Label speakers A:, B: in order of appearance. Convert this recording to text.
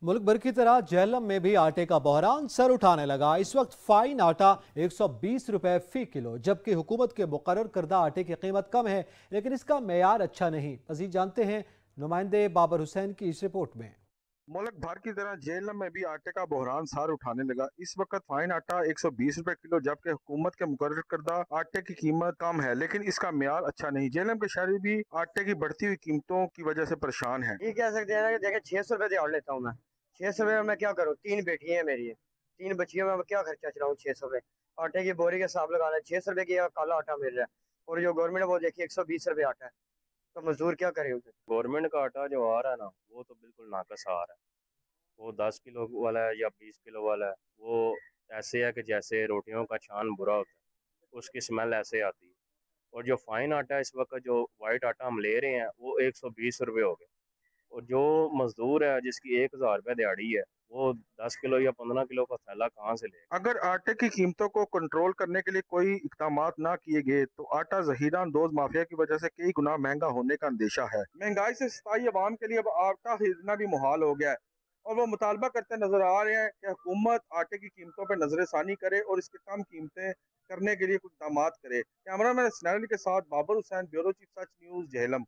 A: मुल्क भर की तरह झेलम में भी आटे का बहरान सर उठाने लगा। इस वक्त फाइन आटा 120 रुपए फी किलो, जबकि हुकूमत के मुकर्रर करदा आटे की कीमत कम है, लेकिन इसका मेयार अच्छा नहीं। मजीद जानते हैं नुमाइंदे बाबर हुसैन की इस रिपोर्ट में।
B: मुल्क भर की तरह जेलम में भी आटे का बहरान सार उठाने लगा। इस वक्त फाइन आटा 120 रुपए किलो, जबकि हुकूमत के मुकर्रर करदा आटे की कीमत कम है, लेकिन इसका म्यार अच्छा नहीं। जेलम के शहरी भी आटे की बढ़ती हुई कीमतों की वजह से परेशान है।
C: ये कह सकते हैं ना कि देखिए 600 रुपये दिहाड़ लेता हूँ मैं। 600 रुपये में मैं क्या करूँ, 3 बेटियां हैं मेरी, 3 बच्चियों में मैं क्या खर्चा चलाऊँ। 600 रुपये आटे की बोरी का हिसाब लगाना है, 600 रुपये की काला आटा मिल रहा है। और जो गवर्नमेंट है वो देखिए 120 रुपये आटा है, तो मजदूर क्या करे उसे।
D: गवर्नमेंट का आटा जो आ रहा है ना, वो तो बिल्कुल नाकस आ रहा है। वो 10 किलो वाला है या 20 किलो वाला है, वो ऐसे है कि जैसे रोटियों का छान बुरा होता है, उसकी स्मेल ऐसे आती है। और जो फाइन आटा है इस वक्त, जो वाइट आटा हम ले रहे हैं, वो 120 रुपये हो गए। और जो मजदूर है जिसकी 1000 रुपये दिहाड़ी है, वो 10 किलो या 15 किलो का थैला कहाँ से लेगा।
B: अगर आटे की कीमतों को कंट्रोल करने के लिए कोई इकदाम ना किए गए तो आटा जहीरा अंदोज माफिया की वजह से कई गुना महंगा होने का अंदेशा है। महंगाई से सताई अवाम के लिए अब आटा खरीदना भी मुहाल हो गया है, और वो मुतालबा करते नजर आ रहे हैं कि हुकूमत आटे की कीमतों पर नजरसानी करे और इसकी कम कीमतें करने के लिए कुछ इकदाम करे। कैमरा मैन स्नैली के साथ बाबर हुसैन, ब्यूरो चीफ सच न्यूज़, झेलम।